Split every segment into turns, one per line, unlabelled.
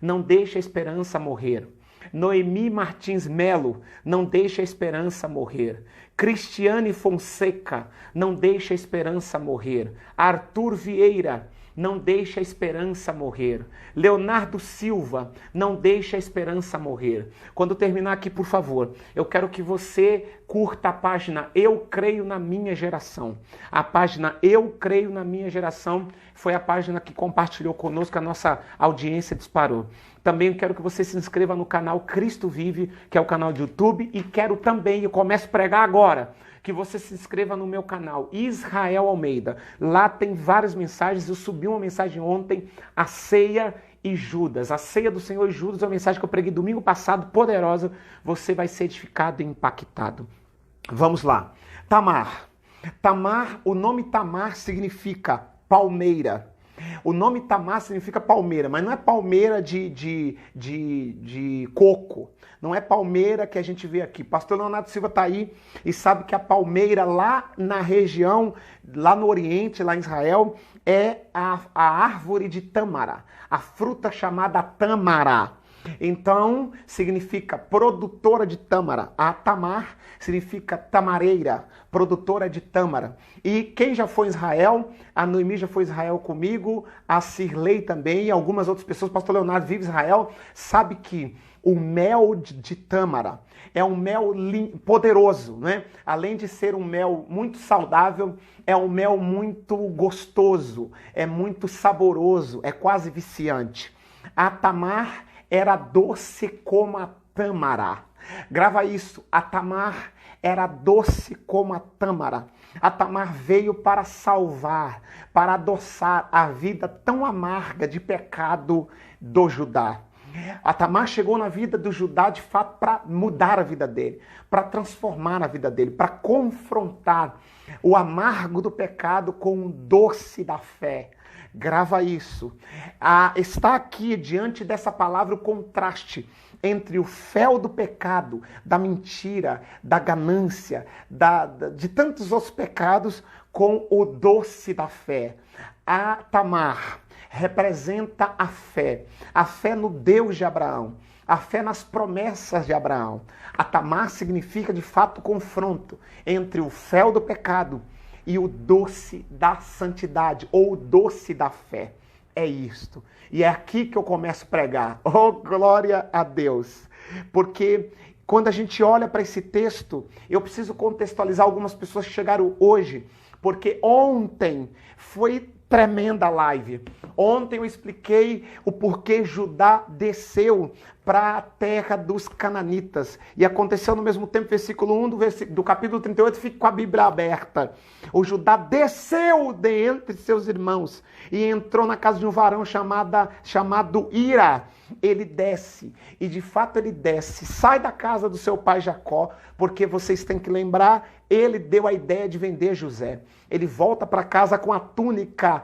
não deixe a esperança morrer. Noemi Martins Melo, não deixe a esperança morrer. Cristiane Fonseca, não deixe a esperança morrer. Arthur Vieira, não deixe a esperança morrer. Leonardo Silva, não deixe a esperança morrer. Quando terminar aqui, por favor, eu quero que você curta a página Eu Creio na Minha Geração. A página Eu Creio na Minha Geração foi a página que compartilhou conosco, a nossa audiência disparou. Também quero que você se inscreva no canal Cristo Vive, que é o canal do YouTube, e quero também, eu começo a pregar agora, que você se inscreva no meu canal Israel Almeida. Lá tem várias mensagens, eu subi uma mensagem ontem, a ceia e Judas. A ceia do Senhor e Judas é uma mensagem que eu preguei domingo passado, poderosa. Você vai ser edificado e impactado. Vamos lá. Tamar. Tamar, o nome Tamar significa palmeira. O nome Tamar significa palmeira, mas não é palmeira de coco. Não é palmeira que a gente vê aqui. Pastor Leonardo Silva está aí e sabe que a palmeira lá na região, lá no Oriente, lá em Israel, é a árvore de tâmara, a fruta chamada tâmara. Então, significa produtora de tâmara. A Tamar significa tamareira, produtora de tâmara. E quem já foi em Israel, a Noemi já foi em Israel comigo, a Cirlei também, e algumas outras pessoas, o pastor Leonardo vive em Israel, sabe que o mel de tâmara é um mel poderoso, né? Além de ser um mel muito saudável, é um mel muito gostoso, é muito saboroso, é quase viciante. A Tamar era doce como a tâmara. Grava isso, a Tamar era doce como a tâmara. A Tamar veio para salvar, para adoçar a vida tão amarga de pecado do Judá. A Tamar chegou na vida do Judá de fato para mudar a vida dele, para transformar a vida dele, para confrontar o amargo do pecado com o doce da fé. Grava isso. Está aqui, diante dessa palavra, o contraste entre o fel do pecado, da mentira, da ganância, de tantos outros pecados, com o doce da fé. A Tamar representa a fé no Deus de Abraão, a fé nas promessas de Abraão. A Tamar significa, de fato, o confronto entre o fel do pecado e o doce da santidade, ou o doce da fé. É isto. E é aqui que eu começo a pregar. Oh, glória a Deus! Porque quando a gente olha para esse texto, eu preciso contextualizar algumas pessoas que chegaram hoje, porque ontem foi tremenda live. Ontem eu expliquei o porquê Judá desceu para a terra dos cananitas. E aconteceu no mesmo tempo, versículo 1 do capítulo 38, fique com a Bíblia aberta. O Judá desceu de entre seus irmãos e entrou na casa de um varão chamado Ira. Ele desce, e de fato ele desce, sai da casa do seu pai Jacó, porque vocês têm que lembrar, ele deu a ideia de vender José. Ele volta para casa com a túnica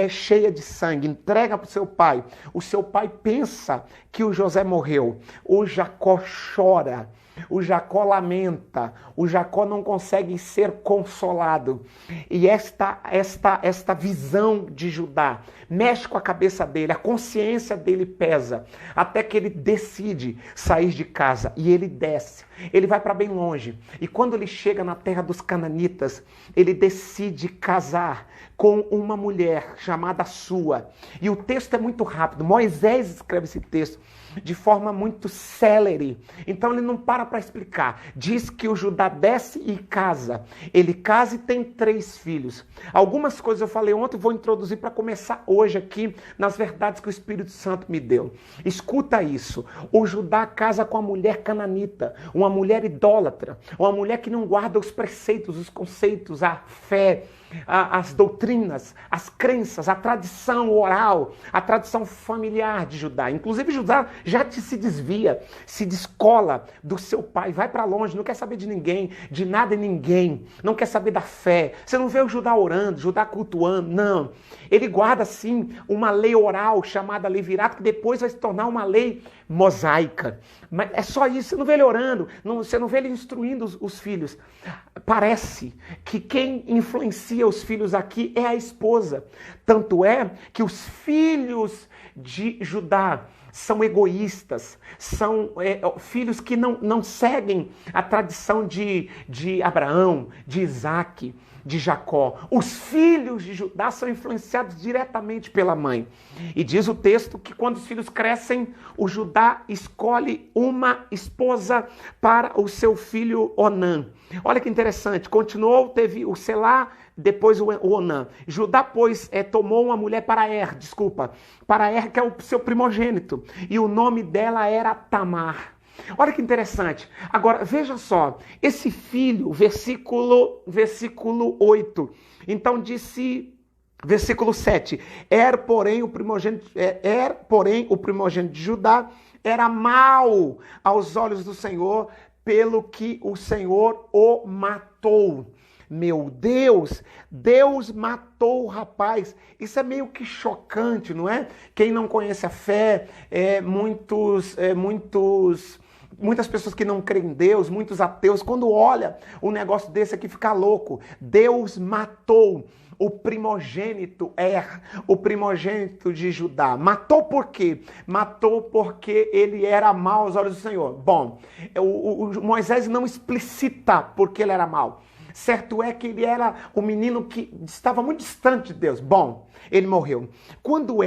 cheia de sangue, entrega para o seu pai. O seu pai pensa que o José morreu. O Jacó chora, o Jacó lamenta, o Jacó não consegue ser consolado. E esta visão de Judá mexe com a cabeça dele, a consciência dele pesa, até que ele decide sair de casa e ele desce. Ele vai para bem longe. E quando ele chega na terra dos cananitas, ele decide casar com uma mulher chamada Sua. E o texto é muito rápido. Moisés escreve esse texto de forma muito célere. Então ele não para explicar. Diz que o Judá desce e casa. Ele casa e tem 3 filhos. Algumas coisas eu falei ontem, vou introduzir para começar hoje aqui nas verdades que o Espírito Santo me deu. Escuta isso. O Judá casa com a mulher cananita, uma mulher idólatra, uma mulher que não guarda os preceitos, os conceitos, a fé, as doutrinas, as crenças, a tradição oral, a tradição familiar de Judá. Inclusive Judá já se desvia, se descola do seu pai, vai para longe, não quer saber de ninguém, de nada e ninguém, não quer saber da fé. Você não vê o Judá orando, Judá cultuando, não. Ele guarda sim uma lei oral chamada Levirato, que depois vai se tornar uma lei mosaica. Mas é só isso, você não vê ele orando, você não vê ele instruindo os filhos. Parece que quem influencia os filhos aqui é a esposa. Tanto é que os filhos de Judá são egoístas, são filhos que não seguem a tradição de Abraão, de Isaac, de Jacó. Os filhos de Judá são influenciados diretamente pela mãe. E diz o texto que quando os filhos crescem, o Judá escolhe uma esposa para o seu filho Onã. Olha que interessante, continuou, teve o Selá, depois o Onã. Judá, pois, tomou uma mulher para Er, que é o seu primogênito. E o nome dela era Tamar. Olha que interessante. Agora, veja só, esse filho, versículo 8. Então disse, versículo 7, porém, o primogênito de Judá era mau aos olhos do Senhor, pelo que o Senhor o matou. Meu Deus, Deus matou o rapaz. Isso é meio que chocante, não é? Quem não conhece a fé, muitas pessoas que não creem em Deus, muitos ateus, quando olha um negócio desse aqui, fica louco. Deus matou o primogênito o primogênito de Judá. Matou por quê? Matou porque ele era mau aos olhos do Senhor. Bom, o Moisés não explicita porque ele era mau. Certo é que ele era um menino que estava muito distante de Deus. Bom, ele morreu. Quando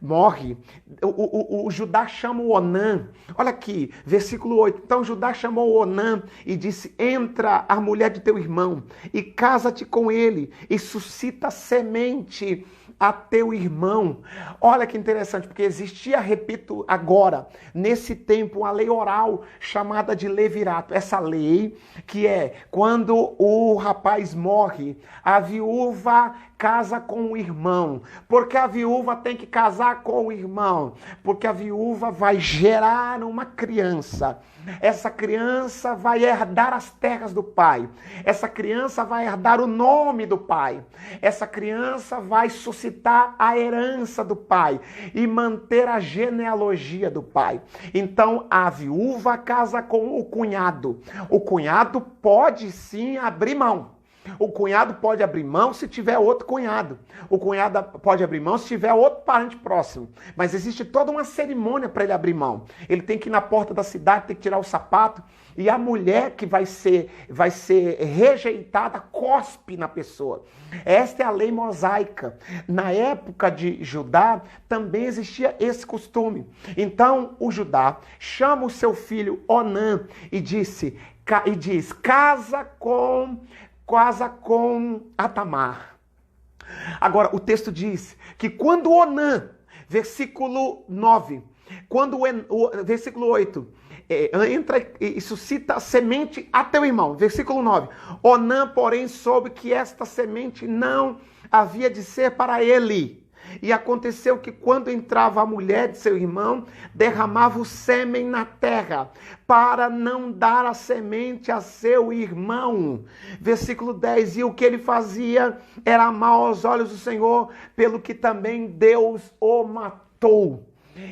morre, o Judá chama o Onã. Olha aqui, versículo 8. Então Judá chamou o Onã e disse: entra a mulher de teu irmão e casa-te com ele e suscita semente a teu irmão. Olha que interessante, porque existia, repito agora, nesse tempo, uma lei oral chamada de levirato. Essa lei que é quando o rapaz morre, a viúva casa com o irmão. Porque a viúva tem que casar com o irmão? Porque a viúva vai gerar uma criança. Essa criança vai herdar as terras do pai. Essa criança vai herdar o nome do pai. Essa criança vai suscitar a herança do pai e manter a genealogia do pai. Então a viúva casa com o cunhado. O cunhado pode sim abrir mão. O cunhado pode abrir mão se tiver outro cunhado. O cunhado pode abrir mão se tiver outro parente próximo. Mas existe toda uma cerimônia para ele abrir mão. Ele tem que ir na porta da cidade, tem que tirar o sapato. E a mulher que vai ser rejeitada cospe na pessoa. Esta é a lei mosaica. Na época de Judá também existia esse costume. Então o Judá chama o seu filho Onã e diz: casa com a Tamar. Agora, o texto diz que quando Onã, versículo 9, versículo 8, entra e suscita a semente a teu irmão. Versículo 9. Onã, porém, soube que esta semente não havia de ser para ele. E aconteceu que quando entrava a mulher de seu irmão, derramava o sêmen na terra, para não dar a semente a seu irmão. Versículo 10, e o que ele fazia era mal aos olhos do Senhor, pelo que também Deus o matou.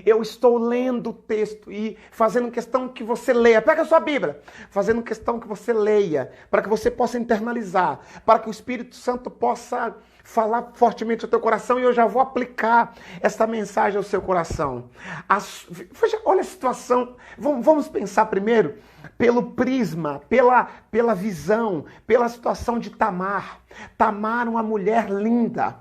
Eu estou lendo o texto e fazendo questão que você leia. Pega a sua Bíblia. Fazendo questão que você leia, para que você possa internalizar, para que o Espírito Santo possa falar fortemente ao teu coração, e eu já vou aplicar esta mensagem ao seu coração. Olha a situação. Vamos pensar primeiro pelo prisma, pela visão, pela situação de Tamar. Tamar, uma mulher linda.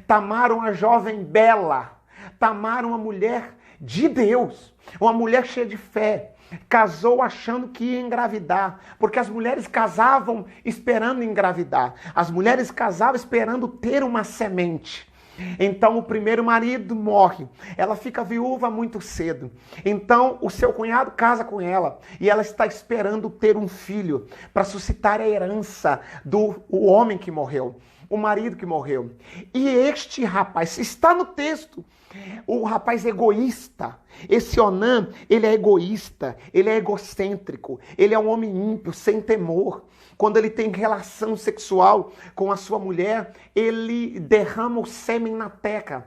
Tamar, uma jovem bela. Tamar, uma mulher de Deus, uma mulher cheia de fé, casou achando que ia engravidar, porque as mulheres casavam esperando engravidar, as mulheres casavam esperando ter uma semente. Então o primeiro marido morre, ela fica viúva muito cedo, então o seu cunhado casa com ela e ela está esperando ter um filho para suscitar a herança do homem que morreu, o marido que morreu. E este rapaz, está no texto, o rapaz egoísta, esse Onã, ele é egoísta, ele é egocêntrico, ele é um homem ímpio, sem temor. Quando ele tem relação sexual com a sua mulher, ele derrama o sêmen na terra.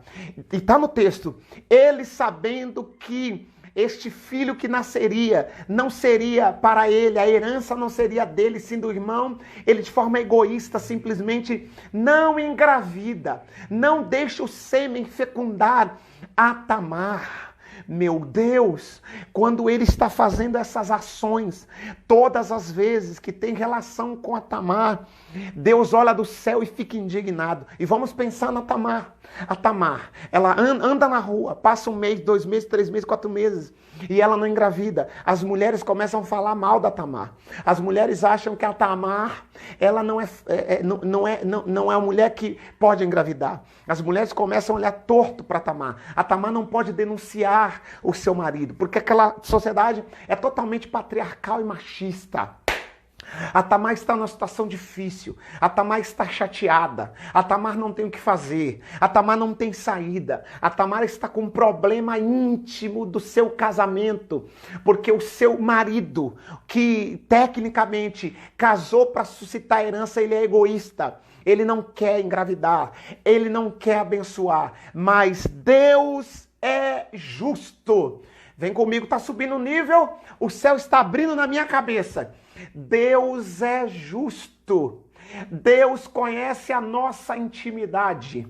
E está no texto, ele sabendo que este filho que nasceria não seria para ele, a herança não seria dele, sim do irmão, ele de forma egoísta simplesmente não engravida, não deixa o sêmen fecundar a Tamar. Meu Deus, quando ele está fazendo essas ações, todas as vezes que tem relação com a Tamar, Deus olha do céu e fica indignado. E vamos pensar na Tamar. A Tamar, ela anda na rua, passa 1 mês, 2 meses, 3 meses, 4 meses, e ela não engravida. As mulheres começam a falar mal da Tamar. As mulheres acham que a Tamar, ela não é uma mulher que pode engravidar. As mulheres começam a olhar torto para Tamar. A Tamar não pode denunciar o seu marido, porque aquela sociedade é totalmente patriarcal e machista. A Tamar está numa situação difícil, a Tamar está chateada, a Tamar não tem o que fazer, a Tamar não tem saída, a Tamar está com um problema íntimo do seu casamento, porque o seu marido, que tecnicamente casou para suscitar herança, ele é egoísta. Ele não quer engravidar, ele não quer abençoar, mas Deus é justo. Vem comigo, está subindo o nível, o céu está abrindo na minha cabeça. Deus é justo. Deus conhece a nossa intimidade.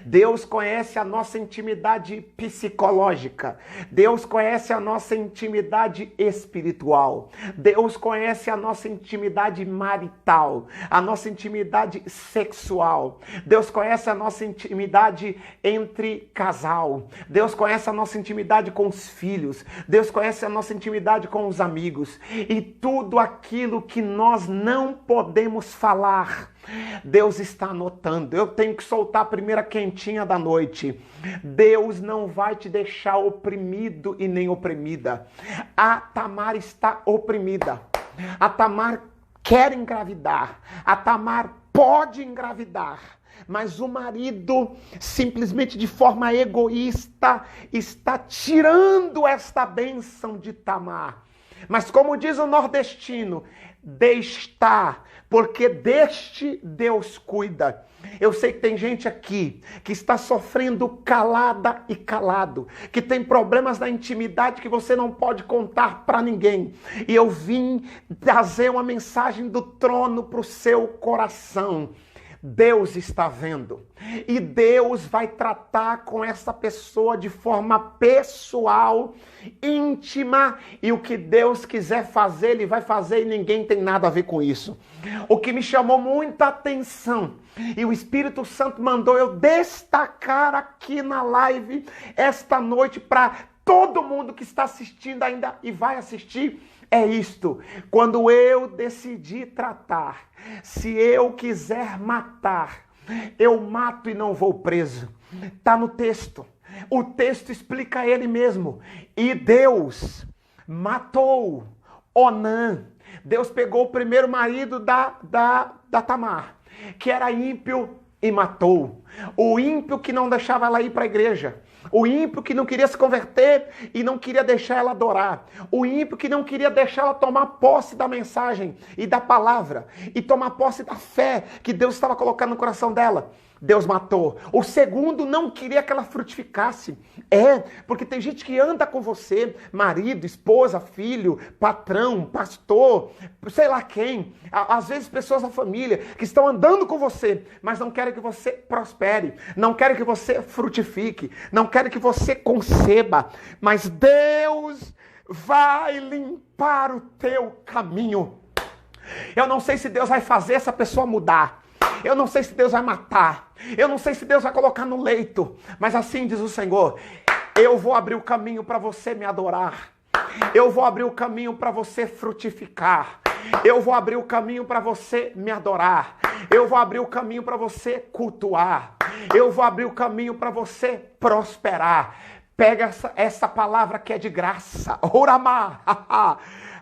Deus conhece a nossa intimidade psicológica. Deus conhece a nossa intimidade espiritual. Deus conhece a nossa intimidade marital, a nossa intimidade sexual. Deus conhece a nossa intimidade entre casal. Deus conhece a nossa intimidade com os filhos. Deus conhece a nossa intimidade com os amigos. E tudo aquilo que nós não podemos falar, Deus está anotando. Eu tenho que soltar a primeira quentinha da noite. Deus não vai te deixar oprimido e nem oprimida. A Tamar está oprimida. A Tamar quer engravidar. A Tamar pode engravidar. Mas o marido, simplesmente de forma egoísta, está tirando esta bênção de Tamar. Mas como diz o nordestino, deixar, porque deste Deus cuida. Eu sei que tem gente aqui que está sofrendo calada e calado, que tem problemas na intimidade que você não pode contar para ninguém. E eu vim trazer uma mensagem do trono para o seu coração. Deus está vendo e Deus vai tratar com essa pessoa de forma pessoal, íntima, e o que Deus quiser fazer, Ele vai fazer e ninguém tem nada a ver com isso. O que me chamou muita atenção e o Espírito Santo mandou eu destacar aqui na live esta noite para todo mundo que está assistindo ainda e vai assistir, é isto: quando eu decidi tratar, se eu quiser matar, eu mato e não vou preso. Está no texto. O texto explica ele mesmo. E Deus matou Onã. Deus pegou o primeiro marido da Tamar, que era ímpio, e matou. O ímpio que não deixava ela ir para a igreja. O ímpio que não queria se converter e não queria deixar ela adorar. O ímpio que não queria deixar ela tomar posse da mensagem e da palavra. E tomar posse da fé que Deus estava colocando no coração dela. Deus matou. O segundo não queria que ela frutificasse. Porque tem gente que anda com você, marido, esposa, filho, patrão, pastor, sei lá quem. Às vezes pessoas da família que estão andando com você, mas não querem que você prospere, não querem que você frutifique, não querem que você conceba. Mas Deus vai limpar o teu caminho. Eu não sei se Deus vai fazer essa pessoa mudar. Eu não sei se Deus vai matar. Eu não sei se Deus vai colocar no leito. Mas assim diz o Senhor: eu vou abrir o caminho para você me adorar. Eu vou abrir o caminho para você frutificar. Eu vou abrir o caminho para você me adorar. Eu vou abrir o caminho para você cultuar. Eu vou abrir o caminho para você prosperar. Pega essa palavra que é de graça. Oramá,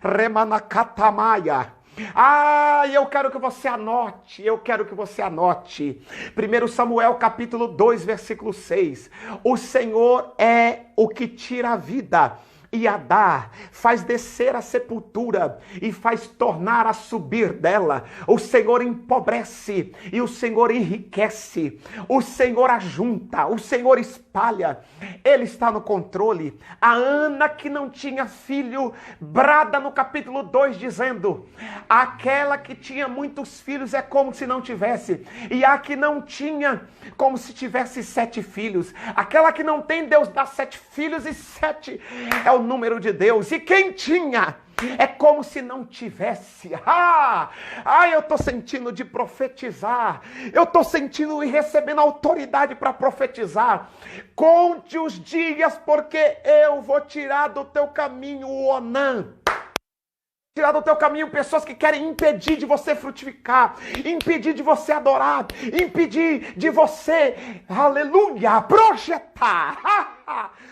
remanakatamaya. Eu quero que você anote, 1 Samuel capítulo 2, versículo 6. O Senhor é o que tira a vida e a dá, faz descer a sepultura e faz tornar a subir dela. O Senhor empobrece e o Senhor enriquece. O Senhor ajunta, o Senhor espalha batalha. Ele está no controle. A Ana, que não tinha filho, brada no capítulo 2 dizendo: aquela que tinha muitos filhos é como se não tivesse, e a que não tinha, como se tivesse 7 filhos. Aquela que não tem, Deus dá 7 filhos, e 7 é o número de Deus. E quem tinha, é como se não tivesse. Eu estou sentindo de profetizar. Eu estou sentindo e recebendo autoridade para profetizar. Conte os dias, porque eu vou tirar do teu caminho o Onã. Tirar do teu caminho pessoas que querem impedir de você frutificar, impedir de você adorar, impedir de você, aleluia, projetar.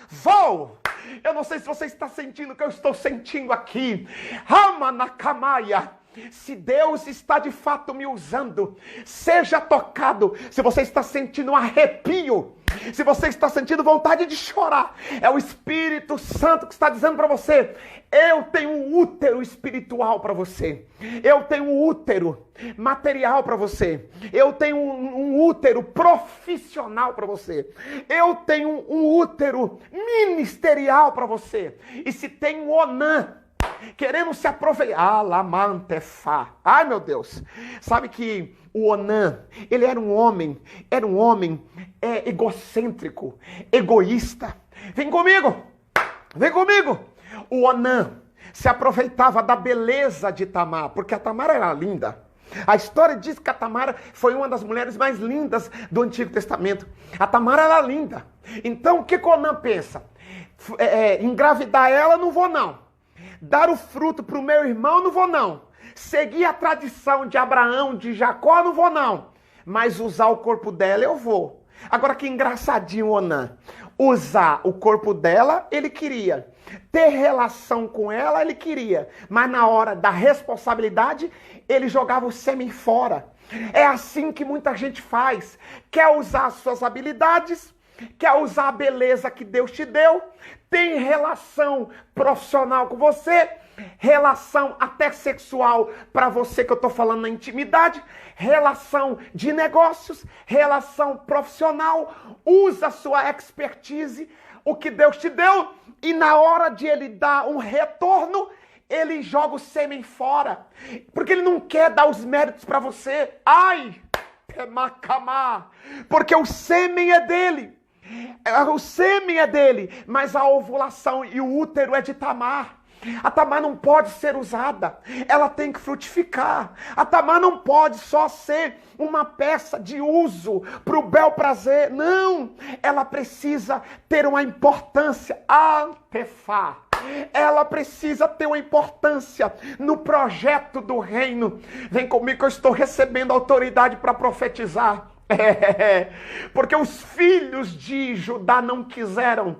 Vou! Eu não sei se você está sentindo o que eu estou sentindo aqui. Ramanakamaia. Se Deus está de fato me usando, seja tocado. Se você está sentindo um arrepio, se você está sentindo vontade de chorar, é o Espírito Santo que está dizendo para você: eu tenho um útero espiritual para você. Eu tenho um útero material para você. Eu tenho um útero profissional para você. Eu tenho um útero ministerial para você. E se tem um Onã querendo se aproveitar, ai meu Deus, sabe que o Onã, ele era um homem egocêntrico, egoísta. Vem comigo. O Onã se aproveitava da beleza de Tamar, porque a Tamar era linda. A história diz que a Tamar foi uma das mulheres mais lindas do Antigo Testamento. A Tamar era linda. Então o que o Onã pensa? Engravidar ela, não vou não. Dar o fruto para o meu irmão, não vou não. Seguir a tradição de Abraão, de Jacó, não vou não. Mas usar o corpo dela, eu vou. Agora que engraçadinho, Onã. Usar o corpo dela, ele queria. Ter relação com ela, ele queria. Mas na hora da responsabilidade, ele jogava o sêmen fora. É assim que muita gente faz. Quer usar as suas habilidades, quer usar a beleza que Deus te deu, tem relação profissional com você, relação até sexual para você que eu estou falando na intimidade, relação de negócios, relação profissional, usa a sua expertise, o que Deus te deu, e na hora de ele dar um retorno, ele joga o sêmen fora, porque ele não quer dar os méritos para você. Porque o sêmen é dele. O sêmen é dele, mas a ovulação e o útero é de Tamar. A Tamar não pode ser usada, ela tem que frutificar. A Tamar não pode só ser uma peça de uso para o bel prazer, não. Ela precisa ter uma importância, ela precisa ter uma importância no projeto do reino. Vem comigo que eu estou recebendo autoridade para profetizar. Porque os filhos de Judá não quiseram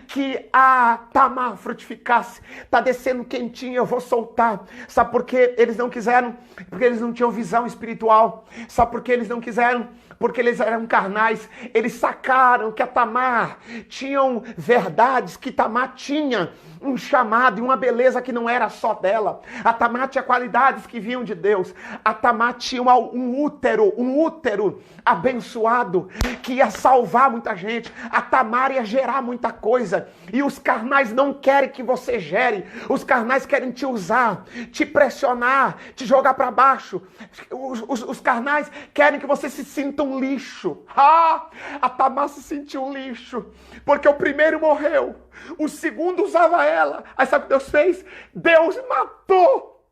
que a Tamar frutificasse. Tá descendo quentinho, eu vou soltar. Sabe por que eles não quiseram? Porque eles não tinham visão espiritual. Sabe por que eles não quiseram? Porque eles eram carnais. Eles sacaram que a Tamar tinham verdades, que Tamar tinha um chamado e uma beleza que não era só dela. A Tamar tinha qualidades que vinham de Deus. A Tamar tinha um útero abençoado que ia salvar muita gente. A Tamar ia gerar muita coisa. E os carnais não querem que você gere. Os carnais querem te usar, te pressionar, te jogar para baixo. Os carnais querem que você se sinta um lixo. A Tamar se sentiu um lixo, porque o primeiro morreu, o segundo usava ela. Aí sabe o que Deus fez? Deus matou.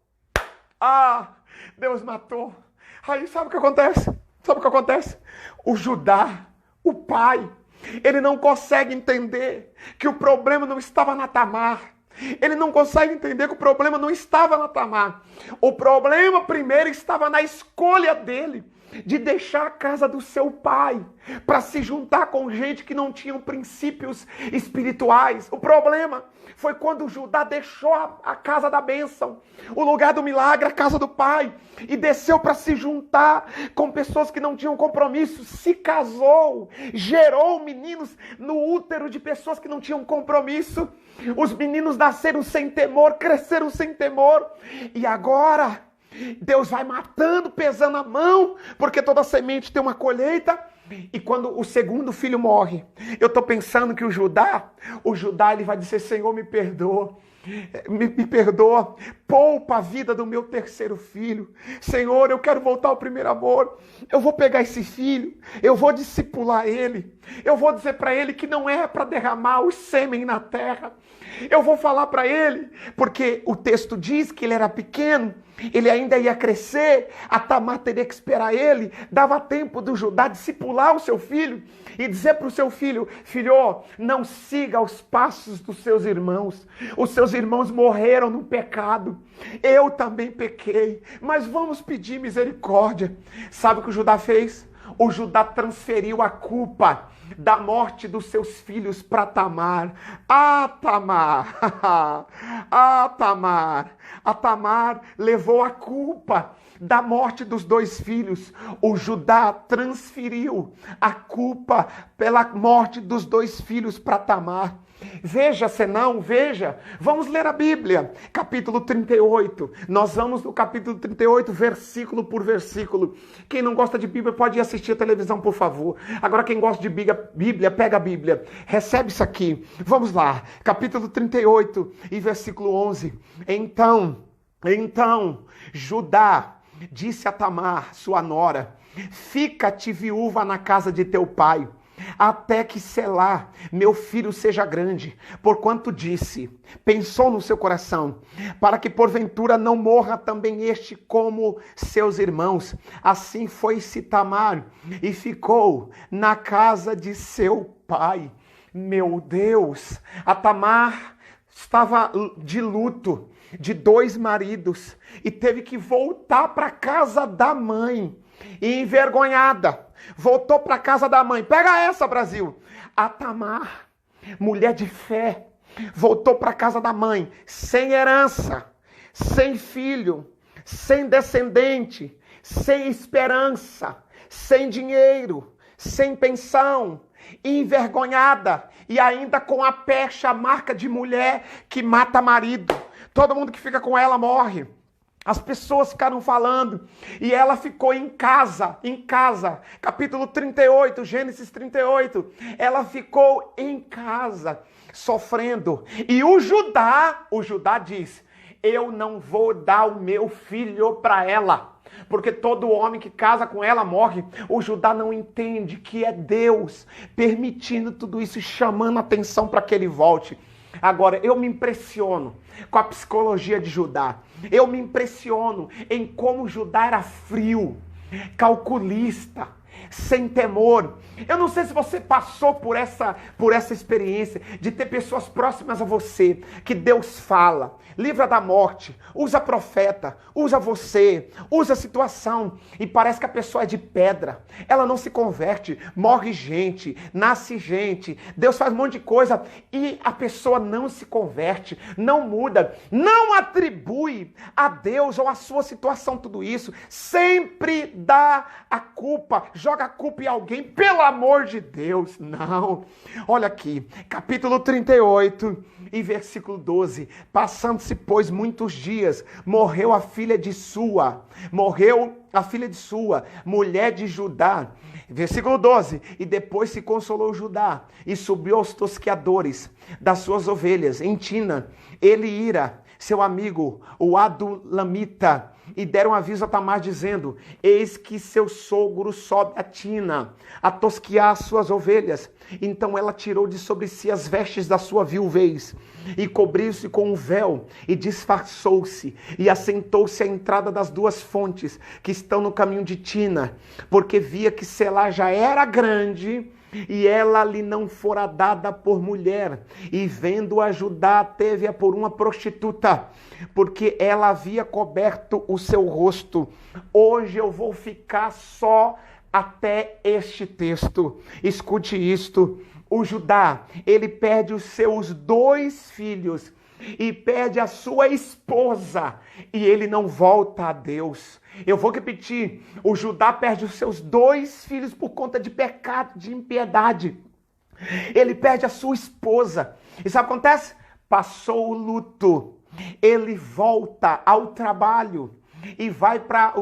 Deus matou. Aí sabe o que acontece? O Judá, o pai, ele não consegue entender que o problema não estava na Tamar. Ele não consegue entender que o problema não estava na Tamar. O problema primeiro estava na escolha dele de deixar a casa do seu pai para se juntar com gente que não tinham princípios espirituais. O problema foi quando Judá deixou a casa da bênção, o lugar do milagre, a casa do pai, e desceu para se juntar com pessoas que não tinham compromisso, se casou, gerou meninos no útero de pessoas que não tinham compromisso. Os meninos nasceram sem temor, cresceram sem temor, e agora Deus vai matando, pesando a mão, porque toda semente tem uma colheita. E quando o segundo filho morre, eu estou pensando que o Judá ele vai dizer, Senhor, me perdoa. Me perdoa, poupa a vida do meu terceiro filho. Senhor, eu quero voltar ao primeiro amor. Eu vou pegar esse filho, eu vou discipular ele. Eu vou dizer para ele que não é para derramar o sêmen na terra. Eu vou falar para ele, porque o texto diz que ele era pequeno, ele ainda ia crescer, a Tamar teria que esperar ele, dava tempo do Judá discipular o seu filho e dizer para o seu filho, filho, não siga os passos dos seus irmãos. Os seus irmãos morreram no pecado, eu também pequei, mas vamos pedir misericórdia. Sabe o que o Judá fez? O Judá transferiu a culpa da morte dos seus filhos para Tamar. Tamar! Tamar! A Tamar levou a culpa da morte dos dois filhos. O Judá transferiu a culpa pela morte dos dois filhos para Tamar. Veja, senão, veja, vamos ler a Bíblia, capítulo 38, nós vamos no capítulo 38, versículo por versículo. Quem não gosta de Bíblia pode ir assistir a televisão, por favor. Agora quem gosta de Bíblia, pega a Bíblia, recebe isso aqui. Vamos lá, capítulo 38 e versículo 11. Então, Judá disse a Tamar, sua nora, fica-te viúva na casa de teu pai, até que Selá, meu filho, seja grande, porquanto disse, pensou no seu coração, para que porventura não morra também este como seus irmãos. Assim foi-se Tamar e ficou na casa de seu pai. Meu Deus, a Tamar estava de luto, de 2 maridos, e teve que voltar para a casa da mãe, e envergonhada, voltou para a casa da mãe. Pega essa, Brasil. A Tamar, mulher de fé, voltou para a casa da mãe, sem herança, sem filho, sem descendente, sem esperança, sem dinheiro, sem pensão, envergonhada e ainda com a pecha, a marca de mulher que mata marido. Todo mundo que fica com ela morre. As pessoas ficaram falando e ela ficou em casa, capítulo 38, Gênesis 38, ela ficou em casa, sofrendo. E o Judá diz, eu não vou dar o meu filho para ela, porque todo homem que casa com ela morre. O Judá não entende que é Deus permitindo tudo isso e chamando a atenção para que ele volte. Agora, eu me impressiono com a psicologia de Judá. Eu me impressiono em como Judá era frio, calculista, sem temor. Eu não sei se você passou por essa experiência de ter pessoas próximas a você, que Deus fala, livra da morte, usa profeta, usa você, usa a situação, e parece que a pessoa é de pedra, ela não se converte, morre gente, nasce gente, Deus faz um monte de coisa, e a pessoa não se converte, não muda, não atribui a Deus ou a sua situação tudo isso, sempre dá a culpa, joga a culpa em alguém, pelo amor de Deus, não. Olha aqui, capítulo 38 e versículo 12. Passando-se, pois, muitos dias, morreu a filha de Sua, mulher de Judá. Versículo 12. E depois se consolou Judá e subiu aos tosqueadores das suas ovelhas em Tina. Ele ira, seu amigo, o Adulamita, e deram aviso a Tamar, dizendo, eis que seu sogro sobe a Tina, a tosquiar as suas ovelhas. Então ela tirou de sobre si as vestes da sua viuvez, e cobriu-se com um véu, e disfarçou-se, e assentou-se à entrada das 2 fontes, que estão no caminho de Tina, porque via que Selá já era grande, e ela lhe não fora dada por mulher, e vendo-a Judá, teve-a por uma prostituta, porque ela havia coberto o seu rosto. Hoje eu vou ficar só até este texto. Escute isto. O Judá, ele perde os seus 2 filhos e perde a sua esposa, e ele não volta a Deus. Eu vou repetir, o Judá perde os seus 2 filhos por conta de pecado, de impiedade. Ele perde a sua esposa. E sabe o que acontece? Passou o luto. Ele volta ao trabalho e vai para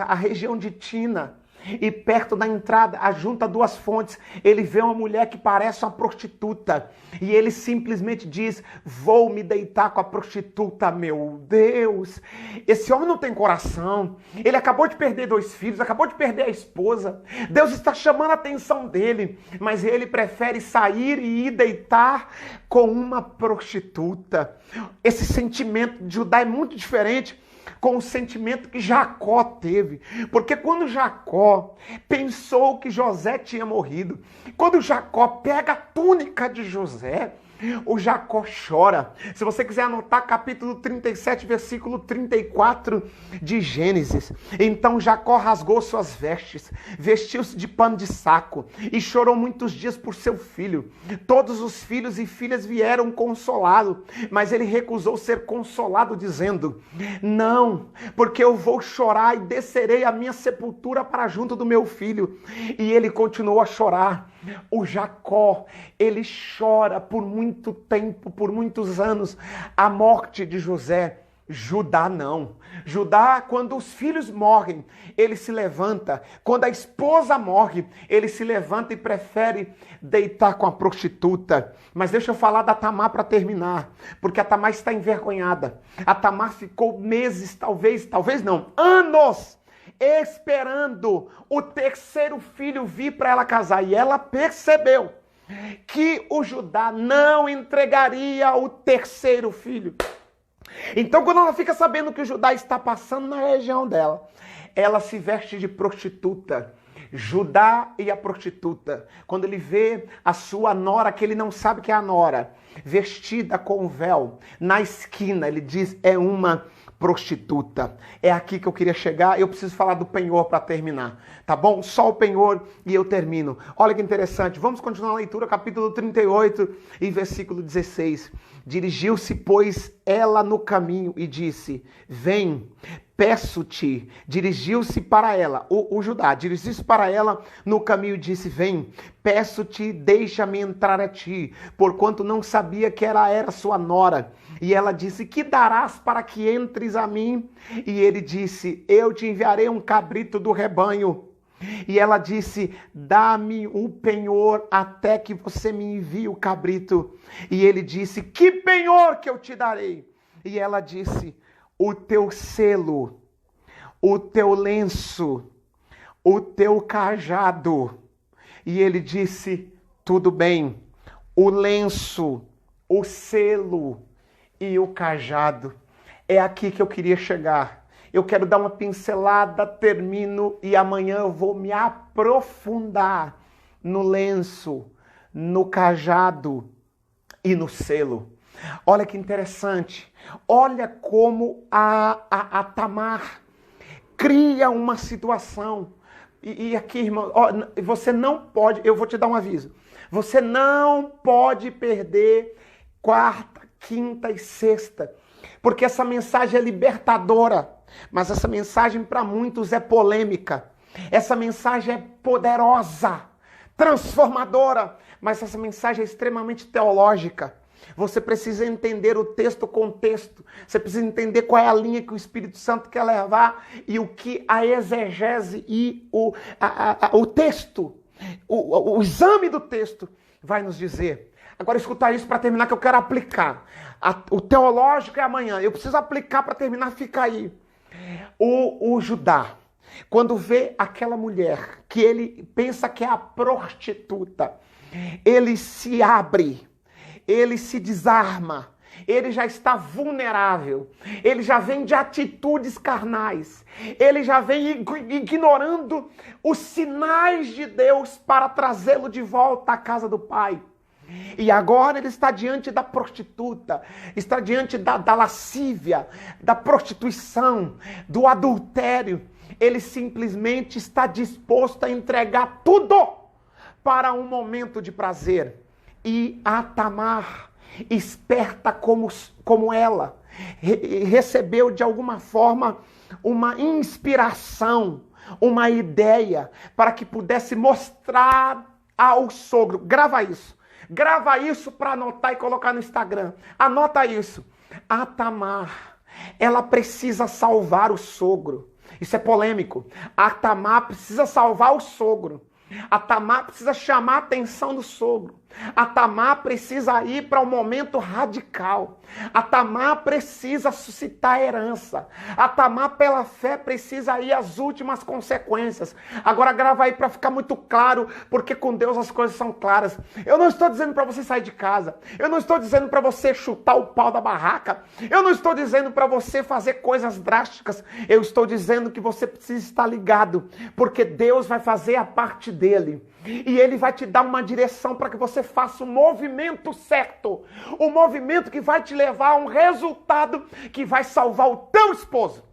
a região de Tina. e perto da entrada, junta duas fontes, ele vê uma mulher que parece uma prostituta. E ele simplesmente diz: vou me deitar com a prostituta. Meu Deus, esse homem não tem coração. Ele acabou de perder 2 filhos, acabou de perder a esposa. Deus está chamando a atenção dele, mas ele prefere sair e ir deitar com uma prostituta. Esse sentimento de Judá é muito diferente com o sentimento que Jacó teve. Porque quando Jacó pensou que José tinha morrido, quando Jacó pega a túnica de José, o Jacó chora. Se você quiser anotar, capítulo 37, versículo 34 de Gênesis. Então Jacó rasgou suas vestes, vestiu-se de pano de saco e chorou muitos dias por seu filho. Todos os filhos e filhas vieram consolá-lo, mas ele recusou ser consolado, dizendo: não, porque eu vou chorar e descerei à minha sepultura para junto do meu filho. E ele continuou a chorar. O Jacó, ele chora por muito tempo, por muitos anos, a morte de José. Judá não. Judá, quando os filhos morrem, ele se levanta. Quando a esposa morre, ele se levanta e prefere deitar com a prostituta. Mas deixa eu falar da Tamar para terminar, porque a Tamar está envergonhada. A Tamar ficou meses, talvez não, anos, esperando o 3º filho vir para ela casar. E ela percebeu que o Judá não entregaria o 3º filho. Então, quando ela fica sabendo que o Judá está passando na região dela, ela se veste de prostituta. Judá e a prostituta. Quando ele vê a sua nora, que ele não sabe que é a nora, vestida com véu, na esquina, ele diz: é uma prostituta. É aqui que eu queria chegar. Eu preciso falar do penhor para terminar, tá bom? Só o penhor e eu termino. Olha que interessante. Vamos continuar a leitura, capítulo 38 e versículo 16. Dirigiu-se, pois, ela no caminho e disse: vem, peço-te. Dirigiu-se para ela, o Judá, dirigiu-se para ela no caminho e disse: vem, peço-te, deixa-me entrar a ti, porquanto não sabia que ela era sua nora. E ela disse: que darás para que entres a mim? E ele disse: eu te enviarei um cabrito do rebanho. E ela disse: dá-me o penhor até que você me envie o cabrito. E ele disse: que penhor que eu te darei? E ela disse: o teu selo, o teu lenço, o teu cajado. E ele disse: tudo bem, o lenço, o selo e o cajado. É aqui que eu queria chegar. Eu quero dar uma pincelada, termino, e amanhã eu vou me aprofundar no lenço, no cajado e no selo. Olha que interessante. Olha como a Tamar cria uma situação. E aqui, irmão, você não pode, eu vou te dar um aviso. Você não pode perder quarta, quinta e sexta. Porque essa mensagem é libertadora. Mas essa mensagem para muitos é polêmica. Essa mensagem é poderosa, transformadora. Mas essa mensagem é extremamente teológica. Você precisa entender o texto com texto. Você precisa entender qual é a linha que o Espírito Santo quer levar e o que a exegese e o texto, o exame do texto vai nos dizer. Agora escutar isso para terminar, que eu quero aplicar. O teológico é amanhã. Eu preciso aplicar para terminar, fica aí. O Judá, quando vê aquela mulher que ele pensa que é a prostituta, ele se abre, ele se desarma, ele já está vulnerável, ele já vem de atitudes carnais, ele já vem ignorando os sinais de Deus para trazê-lo de volta à casa do Pai. E agora ele está diante da prostituta, está diante da lascívia, da prostituição, do adultério. Ele simplesmente está disposto a entregar tudo para um momento de prazer. E a Tamar, esperta como ela, recebeu de alguma forma uma inspiração, uma ideia, para que pudesse mostrar ao sogro. Grava isso para anotar e colocar no Instagram. Anota isso. A Tamar, ela precisa salvar o sogro. Isso é polêmico. A Tamar precisa salvar o sogro. A Tamar precisa chamar a atenção do sogro. A Tamar precisa ir para um momento radical. A Tamar precisa suscitar herança. A Tamar, pela fé, precisa ir às últimas consequências. Agora grava aí para ficar muito claro, porque com Deus as coisas são claras. Eu não estou dizendo para você sair de casa. Eu não estou dizendo para você chutar o pau da barraca. Eu não estou dizendo para você fazer coisas drásticas. Eu estou dizendo que você precisa estar ligado, porque Deus vai fazer a parte dele. E ele vai te dar uma direção para que você faça o movimento certo. O movimento que vai te levar a um resultado que vai salvar o teu esposo,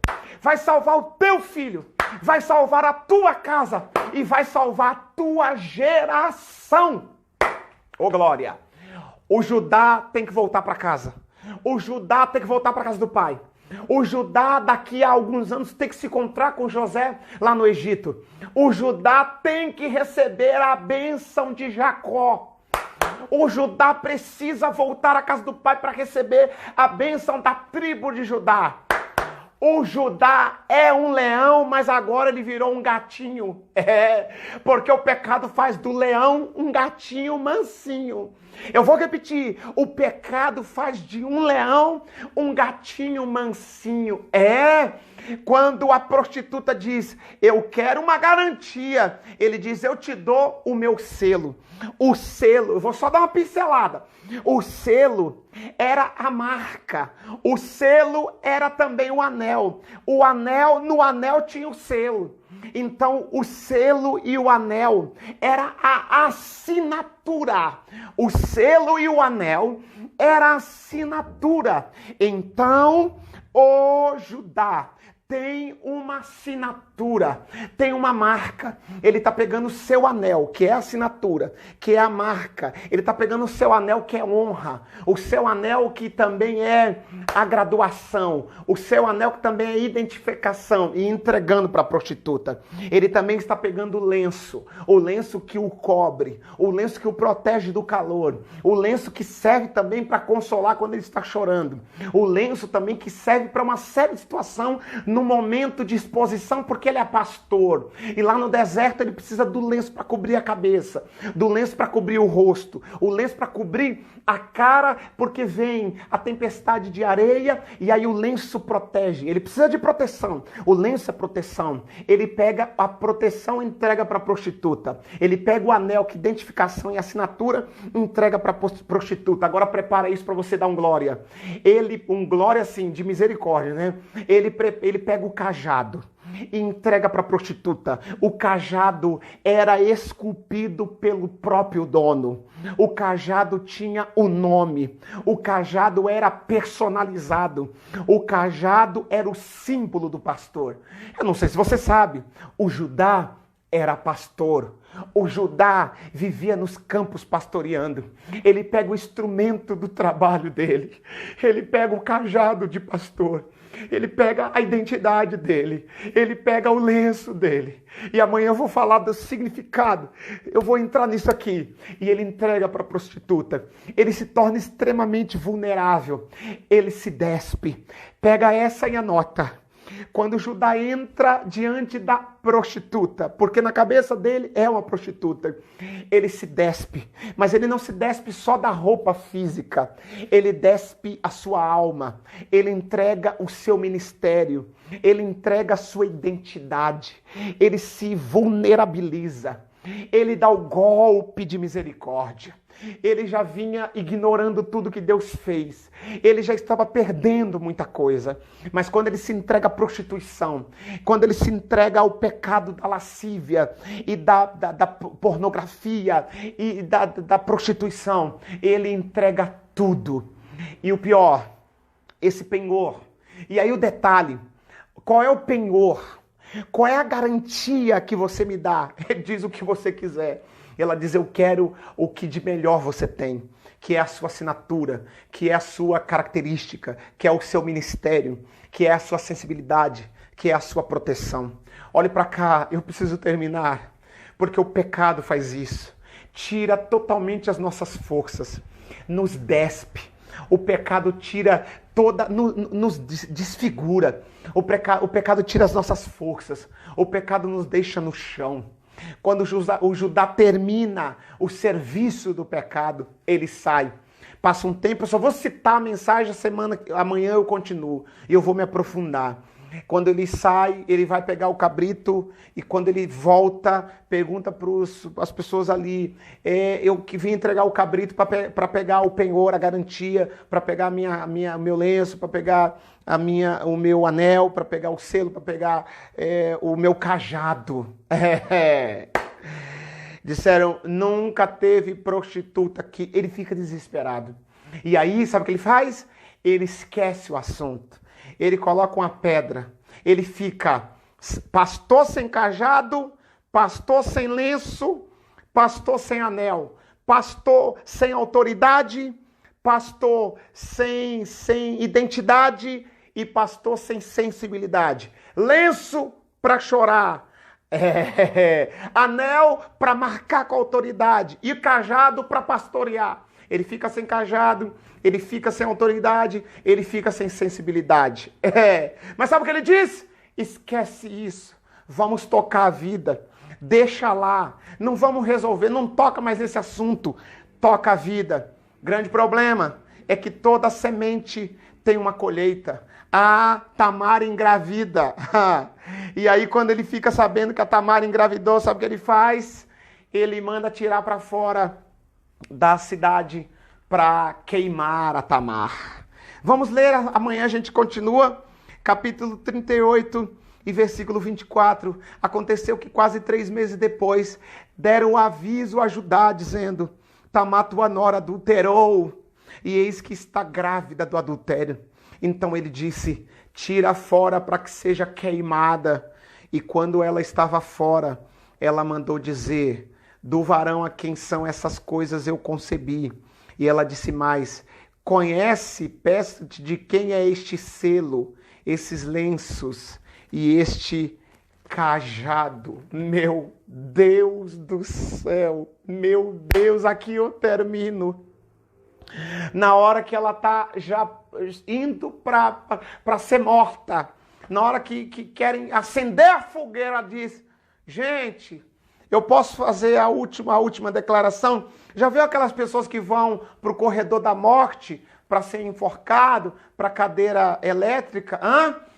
vai salvar o teu filho, vai salvar a tua casa e vai salvar a tua geração. Ô glória! O Judá tem que voltar para casa. O Judá tem que voltar para casa do pai. O Judá, daqui a alguns anos, tem que se encontrar com José lá no Egito. O Judá tem que receber a bênção de Jacó. O Judá precisa voltar à casa do pai para receber a bênção da tribo de Judá. O Judá é um leão, mas agora ele virou um gatinho. Porque o pecado faz do leão um gatinho mansinho. Eu vou repetir, o pecado faz de um leão um gatinho mansinho. Quando a prostituta diz, eu quero uma garantia, ele diz, eu te dou o meu selo. O selo, eu vou só dar uma pincelada. O selo era a marca. O selo era também o anel. No anel tinha o selo. Então, o selo e o anel era a assinatura. O selo e o anel era a assinatura. Então, o Judá tem uma assinatura, tem uma marca. Ele está pegando o seu anel, que é a assinatura, que é a marca. Ele está pegando o seu anel, que é honra. O seu anel, que também é a graduação. O seu anel, que também é identificação. E entregando para a prostituta. Ele também está pegando o lenço que o cobre, o lenço que o protege do calor, o lenço que serve também para consolar quando ele está chorando, o lenço também que serve para uma série de situações no momento de exposição, porque ele é pastor. E lá no deserto ele precisa do lenço para cobrir a cabeça, do lenço para cobrir o rosto, o lenço para cobrir a cara, porque vem a tempestade de areia e aí o lenço protege. Ele precisa de proteção. O lenço é proteção. Ele pega a proteção e entrega para a prostituta. Ele pega o anel, que identificação e assinatura, entrega para a prostituta. Agora prepara isso para você dar um glória. Um glória assim, de misericórdia, né? Ele pega o cajado e entrega para a prostituta. O cajado era esculpido pelo próprio dono. O cajado tinha o nome. O cajado era personalizado. O cajado era o símbolo do pastor. Eu não sei se você sabe, o Judá era pastor. O Judá vivia nos campos pastoreando. Ele pega o instrumento do trabalho dele. Ele pega o cajado de pastor. Ele pega a identidade dele. Ele pega o lenço dele. E amanhã eu vou falar do significado. Eu vou entrar nisso aqui. E ele entrega para a prostituta. Ele se torna extremamente vulnerável. Ele se despe. Pega essa e anota. Quando Judá entra diante da prostituta, porque na cabeça dele é uma prostituta, ele se despe, mas ele não se despe só da roupa física, ele despe a sua alma, ele entrega o seu ministério, ele entrega a sua identidade, ele se vulnerabiliza, ele dá o golpe de misericórdia. Ele já vinha ignorando tudo que Deus fez. Ele já estava perdendo muita coisa. Mas quando ele se entrega à prostituição, quando ele se entrega ao pecado da lascívia e da pornografia e da prostituição, ele entrega tudo. E o pior, esse penhor. E aí o detalhe, qual é o penhor? Qual é a garantia que você me dá? Ele diz o que você quiser. Ela diz, eu quero o que de melhor você tem, que é a sua assinatura, que é a sua característica, que é o seu ministério, que é a sua sensibilidade, que é a sua proteção. Olhe para cá, eu preciso terminar, porque o pecado faz isso. Tira totalmente as nossas forças, nos despe, O pecado tira nos desfigura. O pecado tira as nossas forças. O pecado nos deixa no chão. Quando o Judá termina o serviço do pecado, ele sai. Passa um tempo, eu só vou citar a mensagem amanhã eu continuo. E eu vou me aprofundar. Quando ele sai, ele vai pegar o cabrito e quando ele volta, pergunta para as pessoas ali, eu que vim entregar o cabrito para pegar o penhor, a garantia, para pegar o meu lenço, para pegar o meu anel, para pegar o selo, para pegar o meu cajado. Disseram, nunca teve prostituta aqui. Ele fica desesperado. E aí, sabe o que ele faz? Ele esquece o assunto. Ele coloca uma pedra. Ele fica pastor sem cajado, pastor sem lenço, pastor sem anel, pastor sem autoridade, pastor sem identidade e pastor sem sensibilidade. Lenço para chorar. Anel para marcar com autoridade e cajado para pastorear. Ele fica sem cajado, ele fica sem autoridade, ele fica sem sensibilidade. Mas sabe o que ele diz? Esquece isso. Vamos tocar a vida. Deixa lá. Não vamos resolver. Não toca mais esse assunto. Toca a vida. Grande problema é que toda semente tem uma colheita. A Tamar engravida. E aí quando ele fica sabendo que a Tamar engravidou, sabe o que ele faz? Ele manda tirar para fora da cidade para queimar a Tamar. Vamos ler, amanhã a gente continua, capítulo 38 e versículo 24. Aconteceu que quase 3 meses depois, deram aviso a Judá, dizendo, Tamar, tua nora, adulterou, e eis que está grávida do adultério. Então ele disse, tira fora para que seja queimada. E quando ela estava fora, ela mandou dizer, do varão a quem são essas coisas eu concebi. E ela disse mais, conhece, peço-te, de quem é este selo, esses lenços e este cajado. Meu Deus do céu, meu Deus, aqui eu termino. Na hora que ela está já indo para ser morta, na hora que querem acender a fogueira, ela diz, gente, eu posso fazer a última declaração? Já viu aquelas pessoas que vão para o corredor da morte para ser enforcado, para cadeira elétrica?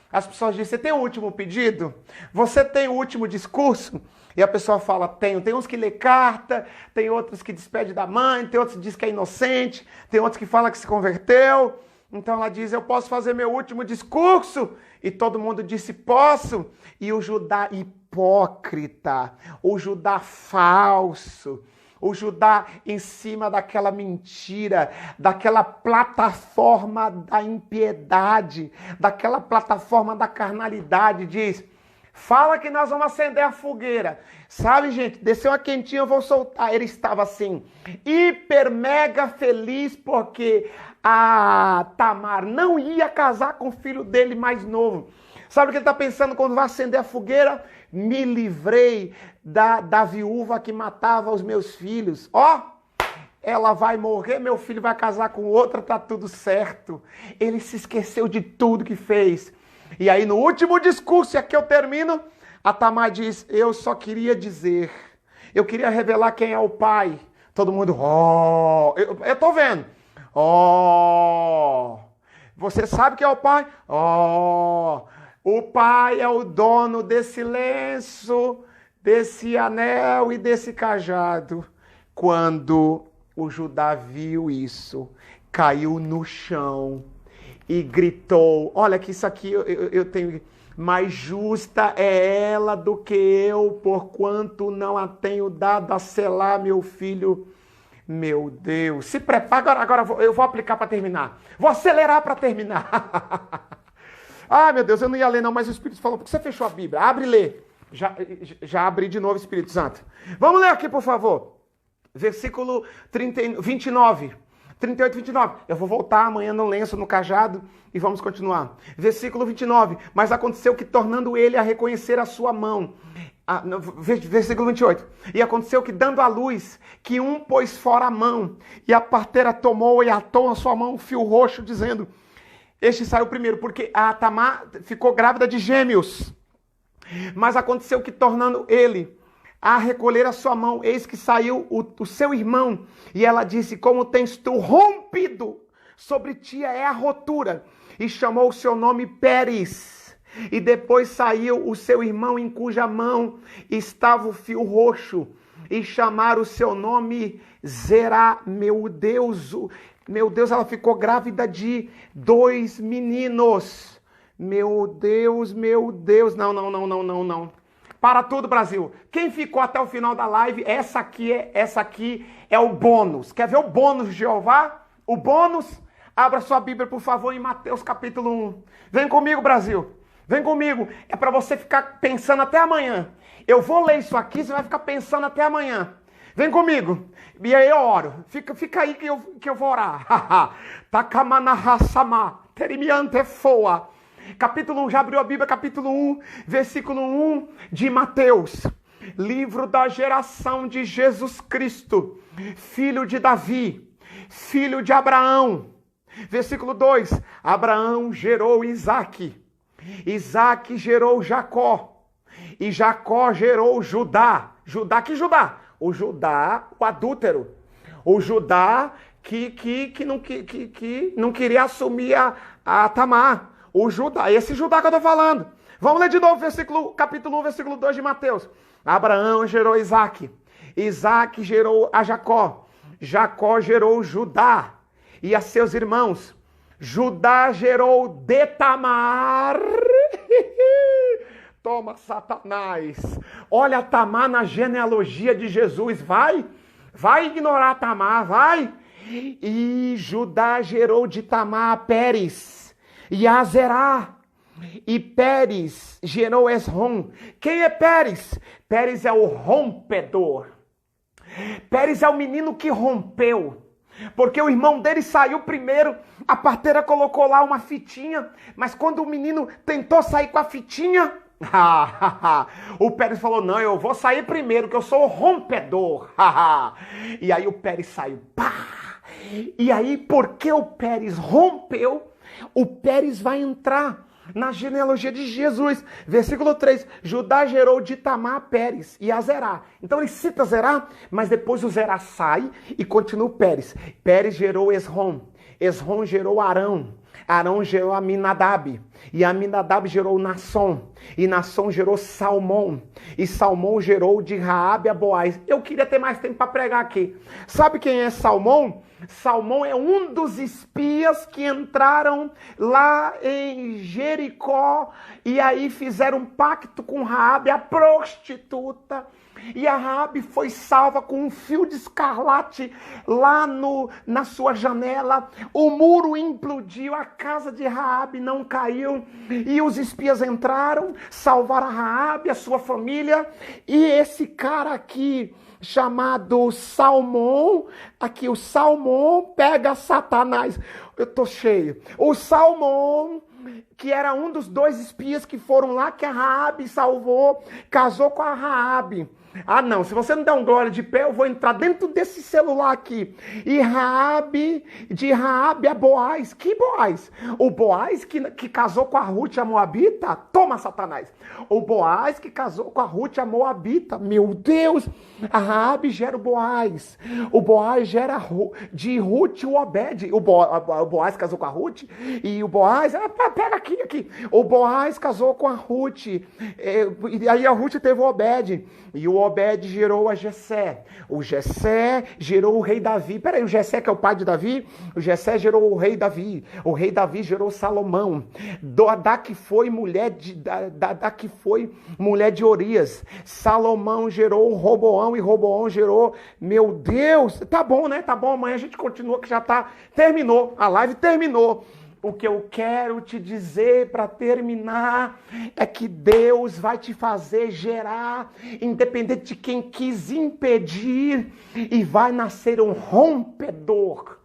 As pessoas dizem, você tem o último pedido? Você tem o último discurso? E a pessoa fala, tenho. Tem uns que lê carta, tem outros que despede da mãe, tem outros que diz que é inocente, tem outros que fala que se converteu. Então ela diz, eu posso fazer meu último discurso? E todo mundo disse, posso. E o Judá hipócrita, o Judá falso, o Judá em cima daquela mentira, daquela plataforma da impiedade, daquela plataforma da carnalidade, diz, fala que nós vamos acender a fogueira. Sabe, gente, desceu uma quentinha, eu vou soltar. Ele estava assim, hiper mega feliz porque a Tamar não ia casar com o filho dele mais novo. Sabe o que ele está pensando quando vai acender a fogueira? Me livrei da viúva que matava os meus filhos. Ela vai morrer, meu filho vai casar com outra, tá tudo certo. Ele se esqueceu de tudo que fez. E aí no último discurso, e aqui eu termino, a Tamar diz, eu só queria dizer, eu queria revelar quem é o pai. Todo mundo, eu tô vendo. Você sabe quem é o pai? O pai é o dono desse lenço, desse anel e desse cajado. Quando o Judá viu isso, caiu no chão e gritou, olha que isso aqui eu tenho, mais justa é ela do que eu, porquanto não a tenho dado a selar meu filho. Meu Deus, se prepara, agora eu vou aplicar para terminar, vou acelerar para terminar. Meu Deus, eu não ia ler não, mas o Espírito falou, porque você fechou a Bíblia, abre e lê. Já abri de novo, Espírito Santo. Vamos ler aqui, por favor. Versículo 29. 38, 29. Eu vou voltar amanhã no lenço, no cajado, e vamos continuar. Versículo 29. Mas aconteceu que, tornando ele a reconhecer a sua mão, Versículo 28. E aconteceu que, dando à luz, que um pôs fora a mão, e a parteira tomou e atou na sua mão um fio roxo, dizendo: este saiu primeiro, porque a Tamar ficou grávida de gêmeos. Mas aconteceu que, tornando ele a recolher a sua mão, eis que saiu o seu irmão, e ela disse: como tens tu rompido, sobre ti é a rotura. E chamou o seu nome Pérez. E depois saiu o seu irmão, em cuja mão estava o fio roxo, e chamaram o seu nome Zerá. Meu Deus, ela ficou grávida de 2 meninos. Meu Deus, não. Para tudo, Brasil. Quem ficou até o final da live, essa aqui é o bônus. Quer ver o bônus de Jeová? O bônus? Abra sua Bíblia, por favor, em Mateus capítulo 1. Vem comigo, Brasil. Vem comigo. É para você ficar pensando até amanhã. Eu vou ler isso aqui, você vai ficar pensando até amanhã. Vem comigo. E aí eu oro. Fica aí que eu vou orar. Takamanahassama. Terimiante foa. Capítulo 1, já abriu a Bíblia, capítulo 1, versículo 1 de Mateus. Livro da geração de Jesus Cristo, filho de Davi, filho de Abraão. Versículo 2, Abraão gerou Isaque, Isaque gerou Jacó, e Jacó gerou Judá. Judá, que Judá? O Judá, o adúltero. O Judá que não queria assumir a Tamar. O Judá, esse Judá que eu estou falando. Vamos ler de novo capítulo 1, versículo 2 de Mateus. Abraão gerou Isaque, Isaque gerou a Jacó, Jacó gerou Judá e a seus irmãos. Judá gerou de Tamar. Toma, Satanás. Olha Tamar na genealogia de Jesus. Vai ignorar Tamar, vai. E Judá gerou de Tamar Pérez e Azerá. E Pérez gerou Esrom. Quem é Pérez? Pérez é o rompedor. Pérez é o menino que rompeu. Porque o irmão dele saiu primeiro, a parteira colocou lá uma fitinha, mas quando o menino tentou sair com a fitinha, o Pérez falou: não, eu vou sair primeiro, que eu sou o rompedor. E aí o Pérez saiu. E aí, porque o Pérez rompeu, o Pérez vai entrar na genealogia de Jesus. Versículo 3, Judá gerou de Tamar Pérez e a Zerá. Então ele cita Zerá, mas depois o Zerá sai e continua o Pérez. Pérez gerou Esrom, Esrom gerou Arão, Arão gerou Aminadab, e Aminadab gerou Nasson, e Nasson gerou Salmão, e Salmão gerou de Raabe a Boaz. Eu queria ter mais tempo para pregar aqui. Sabe quem é Salmão? Salmão é um dos espias que entraram lá em Jericó e aí fizeram um pacto com Raabe, a prostituta. E a Raabe foi salva com um fio de escarlate lá na sua janela. O muro implodiu, a casa de Raabe não caiu. E os espias entraram, salvaram a Raabe, a sua família. E esse cara aqui, chamado Salmão, aqui o Salmão pega Satanás. Eu tô cheio. O Salmão, que era um dos 2 espias que foram lá, que a Raabe salvou, casou com a Raabe. Ah, não, se você não der um glória de pé, eu vou entrar dentro desse celular aqui. E de Raabe a Boaz. Que Boaz? O Boaz que casou com a Ruth, a Moabita? Toma, Satanás. O Boaz que casou com a Ruth, a Moabita. Meu Deus! A Raabe gera o Boaz. O Boaz gera de Ruth o Obed. O Boaz casou com a Ruth. E o Boaz... pega aqui. O Boaz casou com a Ruth. E aí a Ruth teve o Obed. E o Obed gerou a Jessé. O Jessé gerou o rei Davi. Peraí, o Jessé que é o pai de Davi? O Jessé gerou o rei Davi. O rei Davi gerou Salomão. Da que foi mulher de Orias. Salomão gerou Roboão e Roboão gerou... Meu Deus! Tá bom, né? Tá bom, amanhã a gente continua que já tá... Terminou. A live terminou. O que eu quero te dizer para terminar é que Deus vai te fazer gerar, independente de quem quis impedir, e vai nascer um rompedor.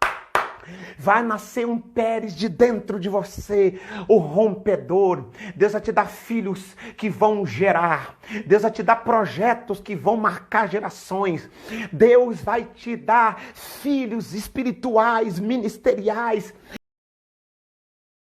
Vai nascer um Pérez de dentro de você, o rompedor. Deus vai te dar filhos que vão gerar. Deus vai te dar projetos que vão marcar gerações. Deus vai te dar filhos espirituais, ministeriais,